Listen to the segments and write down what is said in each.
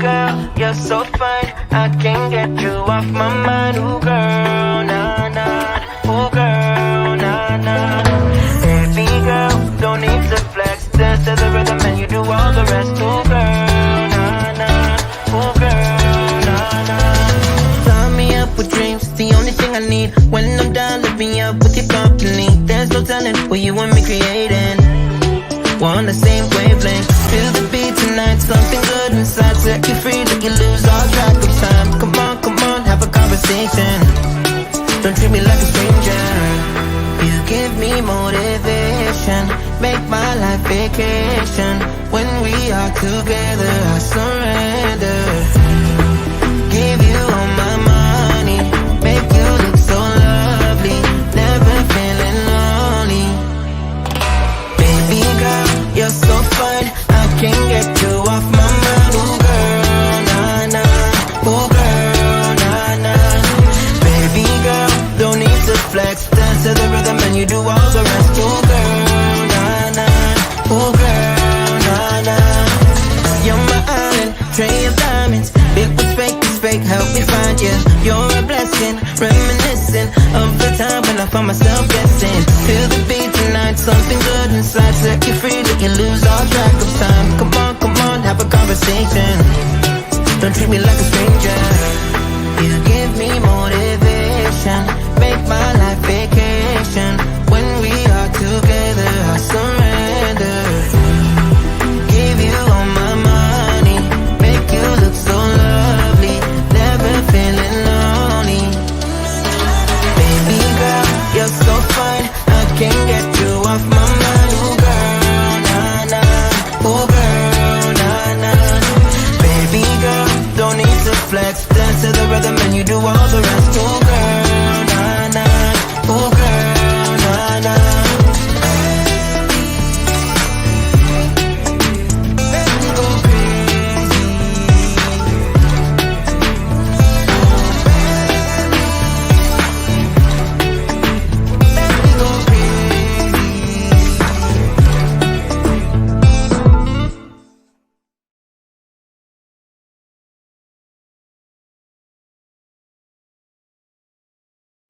girl, you're so fine, I can't get you off my mind. Ooh girl, nah nah. Ooh girl, nah nah. Baby girl, don't need to flex. Dance to the rhythm and you do all the rest. Ooh girl, nah nah. Ooh girl, nah nah. Sign me up with dreams, the only thing I need. When I'm down, lift me up with your company. There's no telling what you want me creating. We're on the same wavelength. Feel the beat tonight, something good inside. Set you free, let you lose all track of time. Come on, have a conversation. Don't treat me like a stranger. You give me motivation, make my life vacation. When we are together, I surrender. Give you all my money, make you look so lovely. Never feeling lonely. Baby girl, you're so fine, I can't get you off my mind. Ooh girl, nah nah. Ooh girl, nah nah. Baby girl, don't need to flex. Dance to the rhythm and you do all the rest. Ooh girl, nah nah. Ooh girl, nah nah. You're my island, tray of diamonds. Big was fake, help me find you. You're a blessing, reminiscing of the time when I found myself guessing. Feel the beat tonight, something good inside. Set you free, let you lose all track of time. Come on, have a conversation. Don't treat me like a stranger. You give me motivation, make my life vacation. When we are together, I surrender. Give you all my money, make you look so lovely. Never feeling lonely. Baby girl, you're so fine, I can't get you off my mind. Ooh girl, nah nah. Ooh girl, nah nah. Baby girl, don't need to flex. Dance to the rhythm and you do all the rest. Ooh girl, nah nah. Ooh girl, nah nah.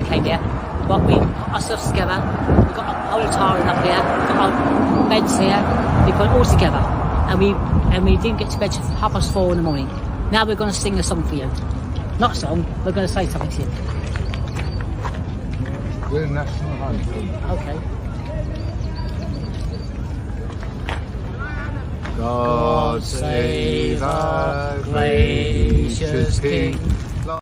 Came here, but we put ourselves together. We've got our whole tiring up here, we've got our beds here, we put it all together, and we didn't get to bed till 4:30 in the morning. Now we're going to sing a song for you. Not a song, we're going to say something to you. We're national anthem. Okay. God save our gracious King. But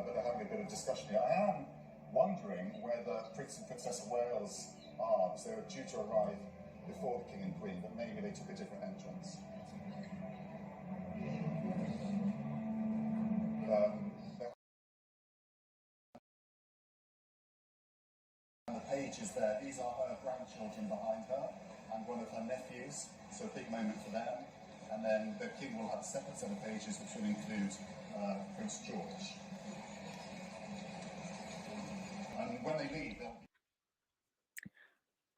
they're having a bit of discussion here. I am wondering where the Prince and Princess of Wales are, because they were due to arrive before the King and Queen, but maybe they took a different entrance. And the pages there, these are her grandchildren behind her, and one of her nephews, so a big moment for them. And then the King will have a separate set of pages, which will include Prince George. And when they leave, they'll...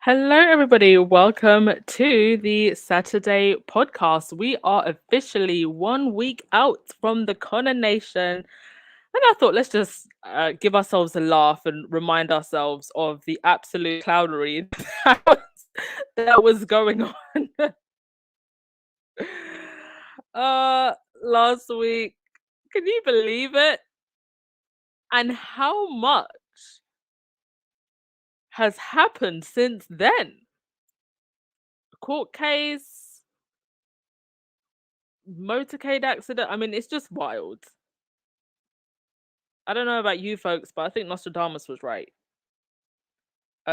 Hello, everybody. Welcome to the Saturday podcast. We are officially 1 week out from the coronation. And I thought, let's just give ourselves a laugh and remind ourselves of the absolute clownery that was going on last week. Can you believe it? And how much has happened since then? Court case, motorcade accident. I mean, it's just wild. I don't know about you folks, but I think Nostradamus was right.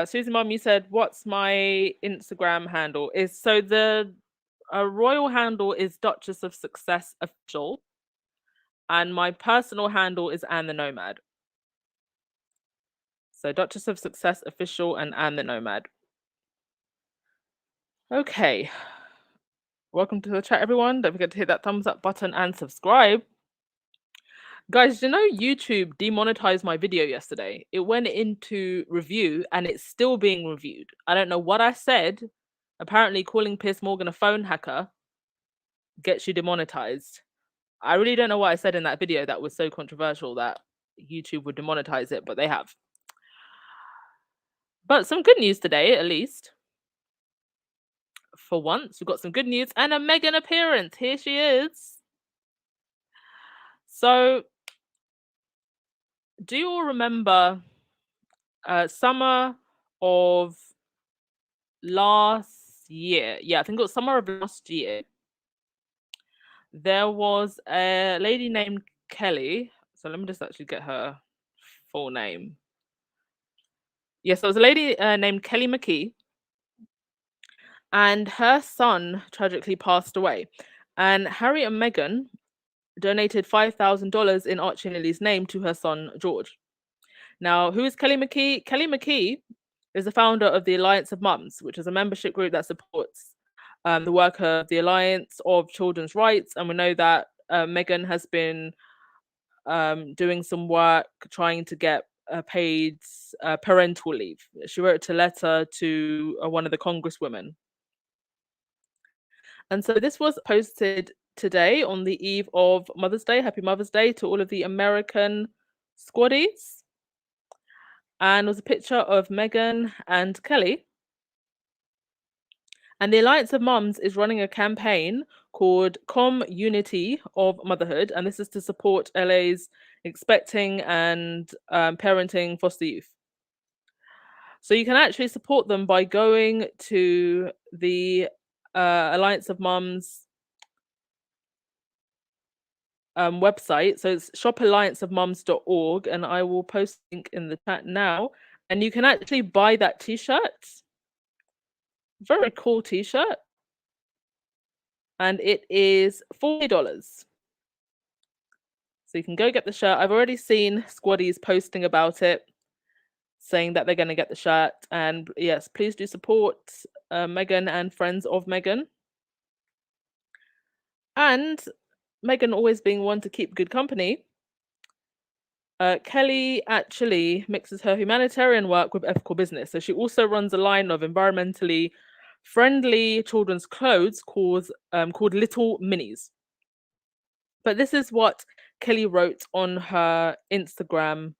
Susie Mum, you said, what's my Instagram handle? Is so the royal handle is Duchess of Success Official, and my personal handle is Anne the Nomad. So Duchess of Success Official and Anne the Nomad. Okay. Welcome to the chat, everyone. Don't forget to hit that thumbs up button and subscribe. Guys, you know YouTube demonetized my video yesterday. It went into review and it's still being reviewed. I don't know what I said. Apparently calling Piers Morgan a phone hacker gets you demonetized. I really don't know what I said in that video that was so controversial that YouTube would demonetize it, but they have. But some good news today, at least. For once, we've got some good news and a Meghan appearance. Here she is. So, do you all remember summer of last year? Yeah, I think it was summer of last year. There was a lady named Kelly. So let me just actually get her full name. Yes, there was a lady named Kelly McKee, and her son tragically passed away. And Harry and Meghan donated $5,000 in Archie and Lily's name to her son George. Now, who is Kelly McKee? Kelly McKee is the founder of the Alliance of Mums, which is a membership group that supports the work of the Alliance of Children's Rights. And we know that Meghan has been doing some work trying to get paid parental leave. She wrote a letter to one of the congresswomen. And so this was posted today on the eve of Mother's Day. Happy Mother's Day to all of the American squaddies. And it was a picture of Meghan and Kelly. And the Alliance of Mums is running a campaign called Unity of Motherhood. And this is to support LA's expecting and parenting foster youth. So you can actually support them by going to the Alliance of Mums website. So it's shopallianceofmums.org, and I will post a link in the chat now. And you can actually buy that t-shirt. Very cool t-shirt. And it is $40. So you can go get the shirt. I've already seen squaddies posting about it, saying that they're going to get the shirt. And yes, please do support Meghan and friends of Meghan. And Meghan always being one to keep good company. Kelly actually mixes her humanitarian work with ethical business. So she also runs a line of environmentally friendly children's clothes called Little Minis. But this is what Kelly wrote on her Instagram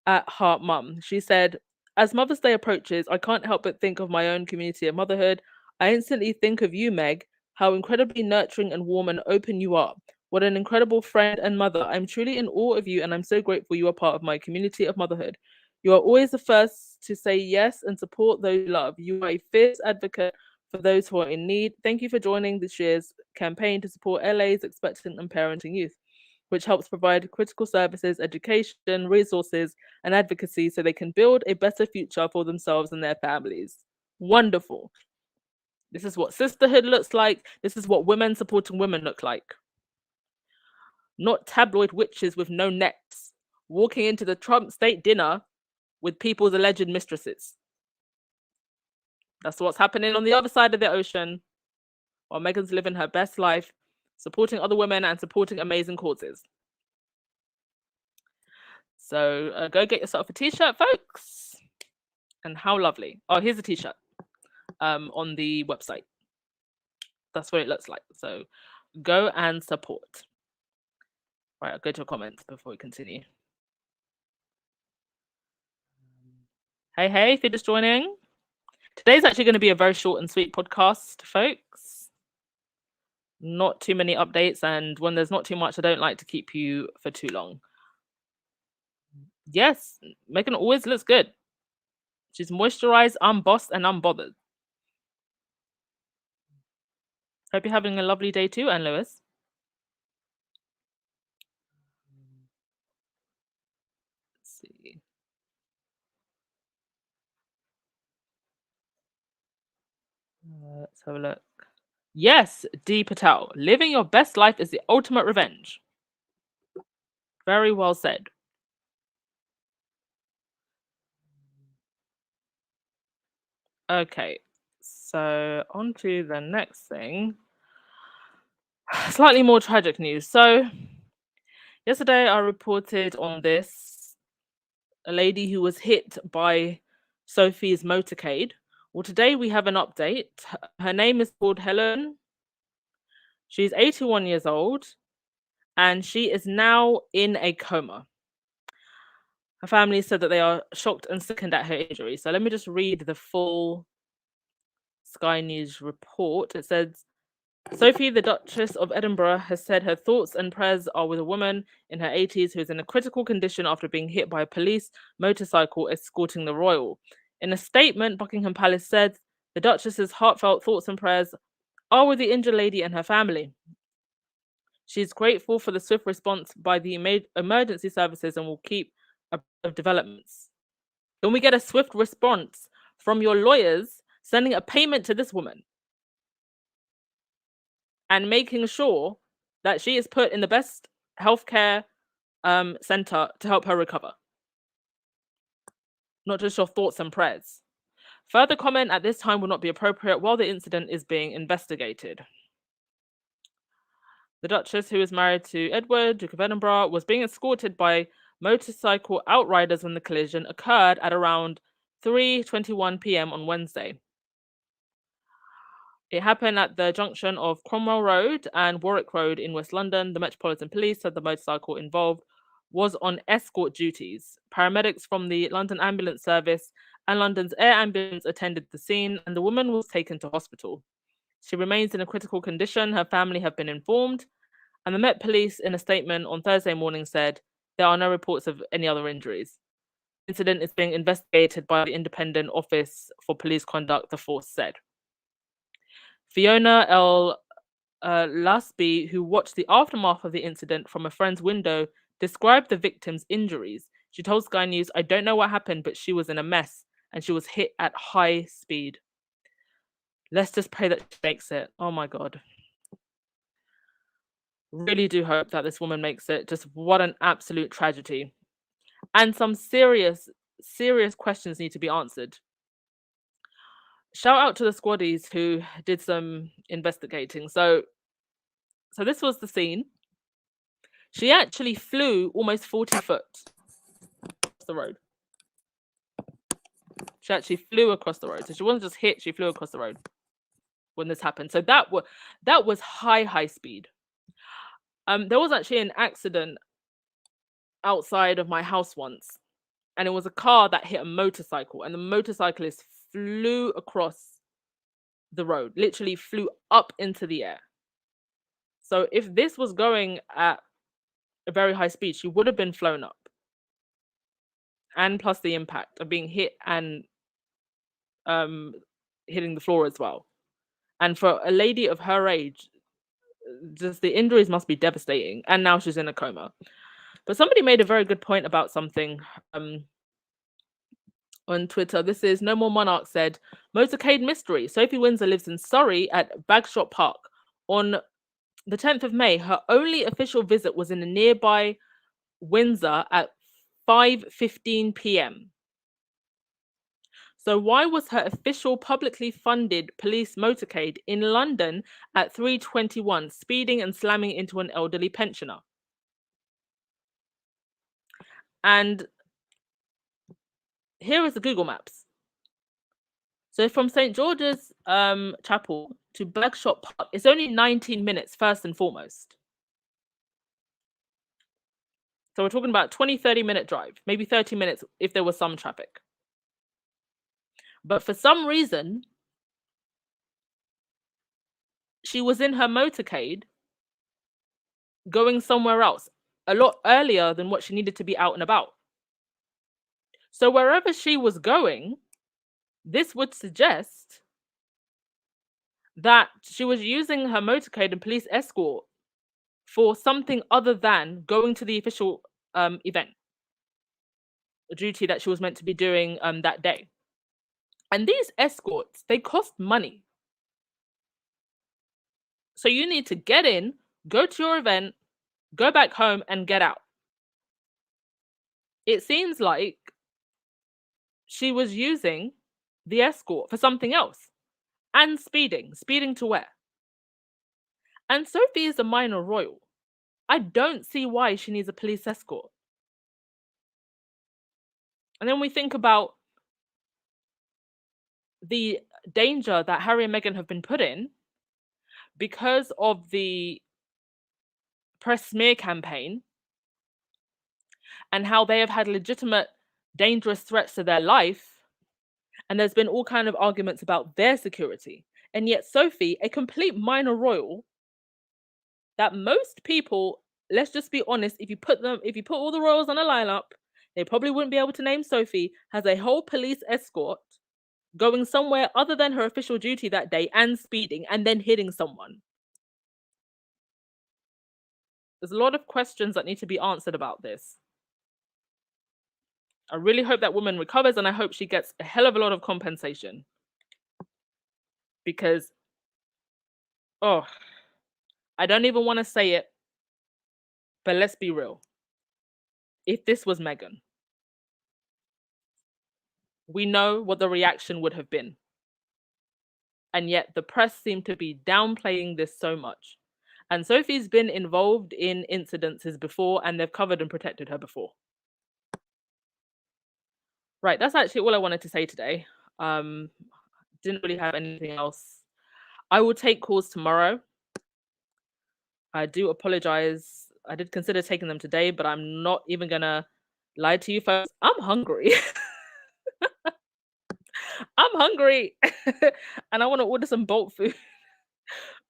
at Heart Mum. She said, "As Mother's Day approaches, I can't help but think of my own community of motherhood. I instantly think of you, Meg, how incredibly nurturing and warm and open you are. What an incredible friend and mother. I'm truly in awe of you, and I'm so grateful you are part of my community of motherhood. You are always the first to say yes and support those you love. You are a fierce advocate for those who are in need. Thank you for joining this year's campaign to support LA's expectant and parenting youth, which helps provide critical services, education, resources, and advocacy so they can build a better future for themselves and their families." Wonderful. This is what sisterhood looks like. This is what women supporting women look like. Not tabloid witches with no necks walking into the Trump state dinner with people's alleged mistresses. That's what's happening on the other side of the ocean, while Meghan's living her best life, supporting other women and supporting amazing causes. So go get yourself a t-shirt, folks. And how lovely. Oh, here's a t-shirt on the website. That's what it looks like. So go and support. Right, I'll go to comments before we continue. Hey, if you're just joining. Today's actually going to be a very short and sweet podcast, folks. Not too many updates, and when there's not too much, I don't like to keep you for too long. Yes, Meghan always looks good. She's moisturized, unbossed, and unbothered. Hope you're having a lovely day too, Anne Lewis. Let's see. Let's have a look. Yes, D. Patel. Living your best life is the ultimate revenge. Very well said. Okay, so on to the next thing. Slightly more tragic news. So yesterday I reported on this, a lady who was hit by Sophie's motorcade. Well, today we have an update. Her name is called Helen. She's 81 years old and she is now in a coma. Her family said that they are shocked and sickened at her injury. So let me just read the full Sky News report. It says Sophie, the Duchess of Edinburgh, has said her thoughts and prayers are with a woman in her 80s who is in a critical condition after being hit by a police motorcycle escorting the royal. In a statement, Buckingham Palace said the Duchess's heartfelt thoughts and prayers are with the injured lady and her family. She is grateful for the swift response by the emergency services and will keep abreast of developments. Can we get a swift response from your lawyers sending a payment to this woman and making sure that she is put in the best healthcare center to help her recover? Not just your thoughts and prayers. Further comment at this time will not be appropriate while the incident is being investigated. The Duchess, who is married to Edward, Duke of Edinburgh, was being escorted by motorcycle outriders when the collision occurred at around 3:21 p.m. on Wednesday. It happened at the junction of Cromwell Road and Warwick Road in West London. The Metropolitan Police said the motorcycle involved was on escort duties. Paramedics from the London Ambulance Service and London's Air Ambulance attended the scene, and the woman was taken to hospital. She remains in a critical condition. Her family have been informed, and the Met Police, in a statement on Thursday morning, said there are no reports of any other injuries. The incident is being investigated by the Independent Office for Police Conduct, the force said. Fiona L. Lasby, who watched the aftermath of the incident from a friend's window, described the victim's injuries. She told Sky News, "I don't know what happened, but she was in a mess and she was hit at high speed." Let's just pray that she makes it. Oh my God. Really do hope that this woman makes it. Just what an absolute tragedy. And some serious questions need to be answered. Shout out to the squaddies who did some investigating. So this was the scene. She actually flew almost 40 foot across the road. She actually flew across the road. So she wasn't just hit, she flew across the road when this happened. So that was high speed. There was actually an accident outside of my house once, and it was a car that hit a motorcycle, and the motorcyclist flew across the road, literally flew up into the air. So if this was going at a very high speed, she would have been flown up. And plus the impact of being hit and hitting the floor as well. And for a lady of her age, just the injuries must be devastating. And now she's in a coma. But somebody made a very good point about something on Twitter. This is No More Monarch said, Motorcade mystery. Sophie Windsor lives in Surrey at Bagshot Park. On the 10th of May, her only official visit was in a nearby Windsor at 5:15 p.m. So why was her official publicly funded police motorcade in London at 3:21 speeding and slamming into an elderly pensioner? And here is the Google Maps. So from St. George's Chapel to Bagshot Park, it's only 19 minutes first and foremost. So we're talking about 20-30 minute drive, maybe 30 minutes if there was some traffic. But for some reason, she was in her motorcade going somewhere else a lot earlier than what she needed to be out and about. So wherever she was going, this would suggest that she was using her motorcade and police escort for something other than going to the official event, a duty that she was meant to be doing that day. And these escorts, they cost money. So you need to get in, go to your event, go back home and get out. It seems like she was using the escort for something else and speeding to where? And Sophie is a minor royal. I don't see why she needs a police escort. And then we think about the danger that Harry and Meghan have been put in because of the press smear campaign and how they have had legitimate dangerous threats to their life, and there's been all kind of arguments about their security. And yet Sophie, a complete minor royal, that most people, let's just be honest, if you put all the royals on a lineup, they probably wouldn't be able to name Sophie, has a whole police escort going somewhere other than her official duty that day and speeding and then hitting someone. There's a lot of questions that need to be answered about this. I really hope that woman recovers, and I hope she gets a hell of a lot of compensation. Because, oh, I don't even want to say it, but let's be real. If this was Meghan, we know what the reaction would have been. And yet the press seem to be downplaying this so much. And Sophie's been involved in incidences before, and they've covered and protected her before. Right, that's actually all I wanted to say today. Didn't really have anything else. I will take calls tomorrow. I do apologize. I did consider taking them today, but I'm not even gonna lie to you folks. I'm hungry. I'm hungry. And I want to order some Bolt food.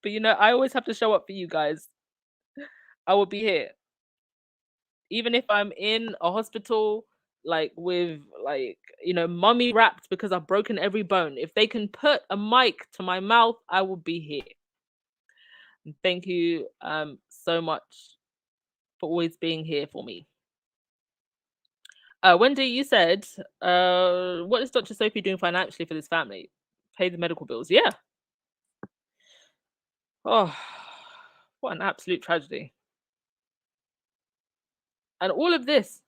But you know, I always have to show up for you guys. I will be here. Even if I'm in a hospital, like with mummy wrapped because I've broken every bone. If they can put a mic to my mouth, I will be here. And thank you so much for always being here for me. Wendy, you said, what is Dr. Sophie doing financially for this family? Pay the medical bills. Yeah. Oh, what an absolute tragedy. And all of this,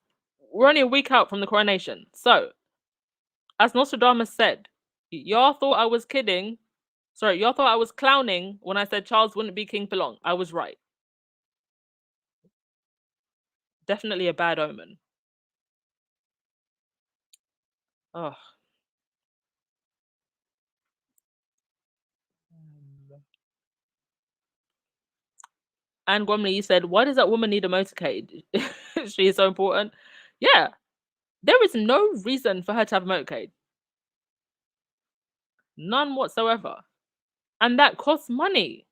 we're only a week out from the coronation. So, as Nostradamus said, y'all thought I was kidding. Sorry, y'all thought I was clowning when I said Charles wouldn't be king for long. I was right. Definitely a bad omen. Oh. And Gwamley, you said, why does that woman need a motorcade? She is so important. Yeah, there is no reason for her to have a motorcade. None whatsoever. And that costs money.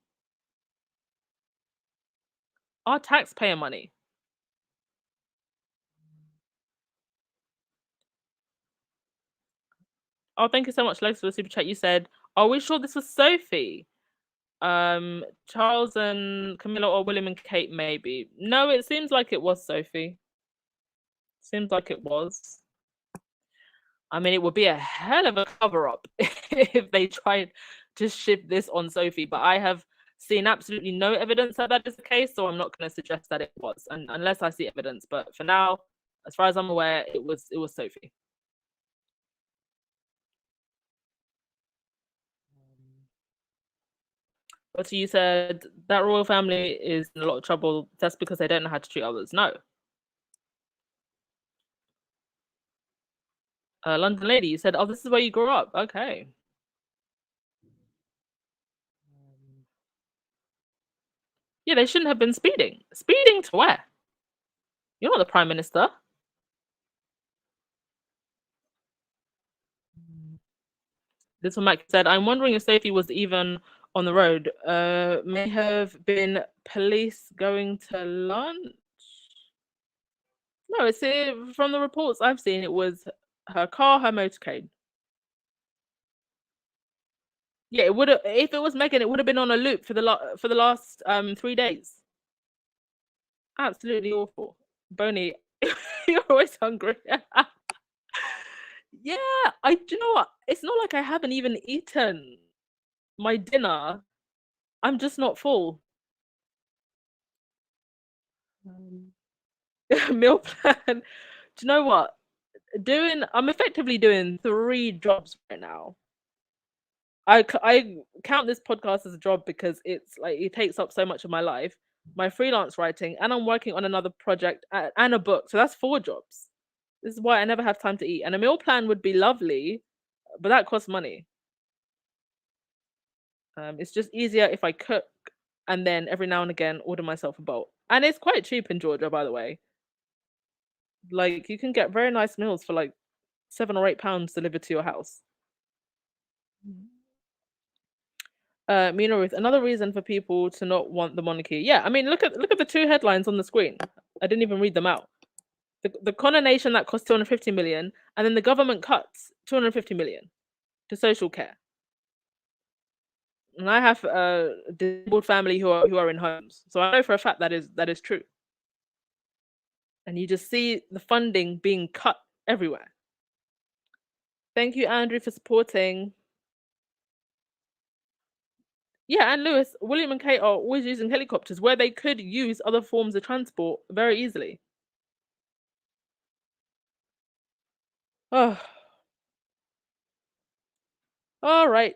Our taxpayer money. Oh, thank you so much, Lex, for the super chat. You said, are we sure this was Sophie? Charles and Camilla, or William and Kate, maybe. No, it seems like it was Sophie. Seems like it was. I mean, it would be a hell of a cover-up if they tried to shift this on Sophie, but I have seen absolutely no evidence that that is the case, so I'm not going to suggest that it was, and unless I see evidence. But for now, as far as I'm aware, it was Sophie. But you said that royal family is in a lot of trouble. That's because they don't know how to treat others. No. London lady, you said, oh, this is where you grew up. Okay. Yeah, they shouldn't have been speeding. Speeding to where? You're not the Prime Minister. This one Mike said, I'm wondering if Sophie was even on the road. May have been police going to lunch. No, it's from the reports I've seen, it was her car, her motorcade. Yeah, it would have. If it was Meghan, it would have been on a loop for the last 3 days. Absolutely awful. Boney, you're always hungry. Yeah, do you know what? It's not like I haven't even eaten my dinner. I'm just not full. Meal plan. Do you know what? I'm effectively doing 3 jobs right now. I count this podcast as a job because it's like it takes up so much of my life, my freelance writing, and I'm working on another project and a book. So that's 4 jobs. This is why I never have time to eat. And a meal plan would be lovely, but that costs money. It's just easier if I cook and then every now and again order myself a bolt. And it's quite cheap in Georgia, by the way. Like you can get very nice meals for like £7 or £8 delivered to your house. Mina Ruth, another reason for people to not want the monarchy. Yeah, I mean, look at the two headlines on the screen. I didn't even read them out. The coronation that cost 250 million, and then the government cuts 250 million to social care. And I have a disabled family who are in homes, so I know for a fact that is true. And you just see the funding being cut everywhere. Thank you, Andrew, for supporting. Yeah, and Lewis, William and Kate are always using helicopters where they could use other forms of transport very easily. Oh. All right.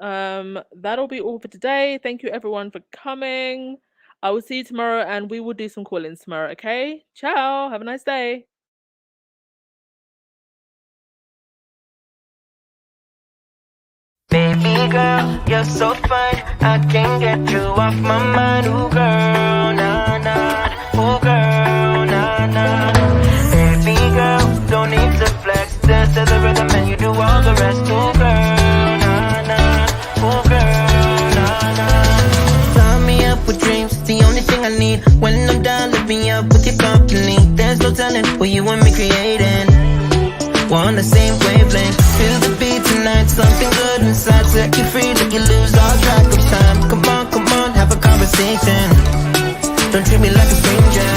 That'll be all for today. Thank you everyone for coming. I will see you tomorrow and we will do some call-ins tomorrow, okay? Ciao. Have a nice day. Baby girl, you're so fine. I can't get you off my mind. Ooh girl, nah nah. Ooh girl, nah nah. Baby girl, don't need to flex. Dance to the rhythm and you do all the rest. Ooh girl, nah nah. Ooh girl, nah nah. Sign me up with dreams, the only thing I need. When I'm down, lift me up with your company. There's no telling what you and me creating. We're on the same wavelength. Feel the beat tonight, something good inside. Set you free, let you lose all track of time. Come on, have a conversation. Don't treat me like a stranger.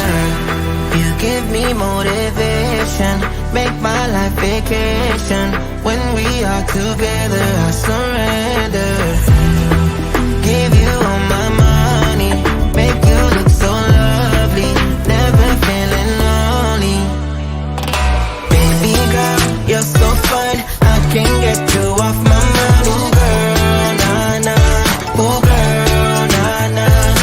You give me motivation, make my life vacation. When we are together, I surrender. Give you all my money, make you look so lovely. Never feeling lonely. Baby girl, you're so fine. I can't get you off my mind. Ooh girl, nah nah. Ooh girl, nah nah.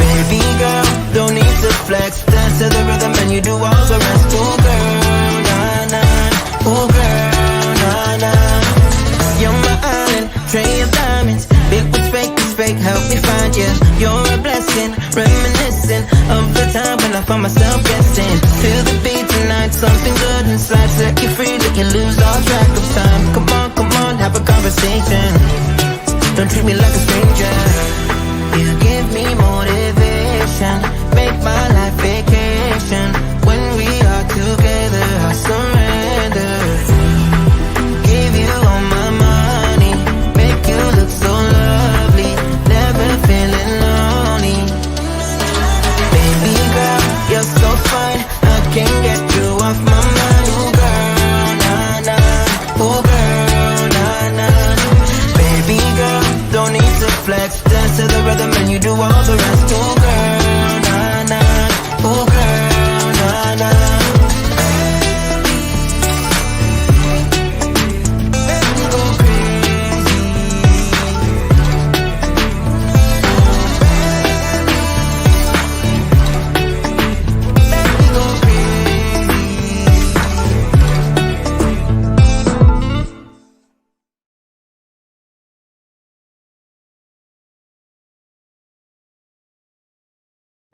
Baby girl, don't need to flex. Dance to the rhythm and you do all the rest. Ooh girl, nah nah. Ooh girl, nah nah. You're my island, tray of diamonds. Big what's fake, help me find you. You're a blessing, reminiscing of the time when I found myself guessing. Feel the beat tonight, something good inside. Set you free, let you lose all track of time. Come on, have a conversation. Don't treat me like a stranger. You give me motivation, make my life vacation. When we are together, I surrender. Give you all my money, make you look so lovely. Never feeling lonely. Baby girl, you're so fine. I can't get you off my mind. Ooh girl, nah nah. Ooh girl, nah nah. Baby girl, don't need to flex. Dance to the rhythm and you do all the rest. Ooh girl, nah nah. Ooh girl, nah nah.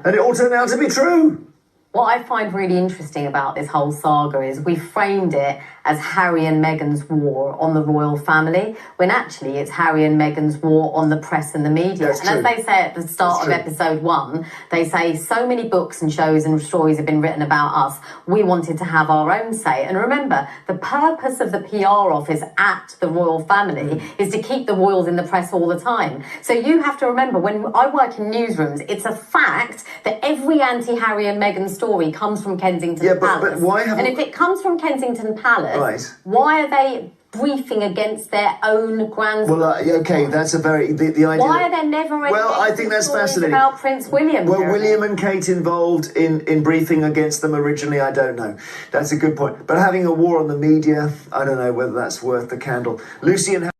And it all turned out to be true. What I find really interesting about this whole saga is we framed it as Harry and Meghan's war on the royal family, when actually it's Harry and Meghan's war on the press and the media. That's and true. as they say at the start of episode 1, they say so many books and shows and stories have been written about us. We wanted to have our own say. And remember, the purpose of the PR office at the royal family is to keep the royals in the press all the time. So you have to remember, when I work in newsrooms, it's a fact that every anti-Harry and Meghan story comes from Kensington Palace. But why haven't... And if it comes from Kensington Palace, why are they briefing against their own grandson? Well, okay, that's a very... The idea... Why are there never any I think that's fascinating. About Prince William? Were William and Kate involved in briefing against them originally? I don't know. That's a good point. But having a war on the media, I don't know whether that's worth the candle. Lucy and...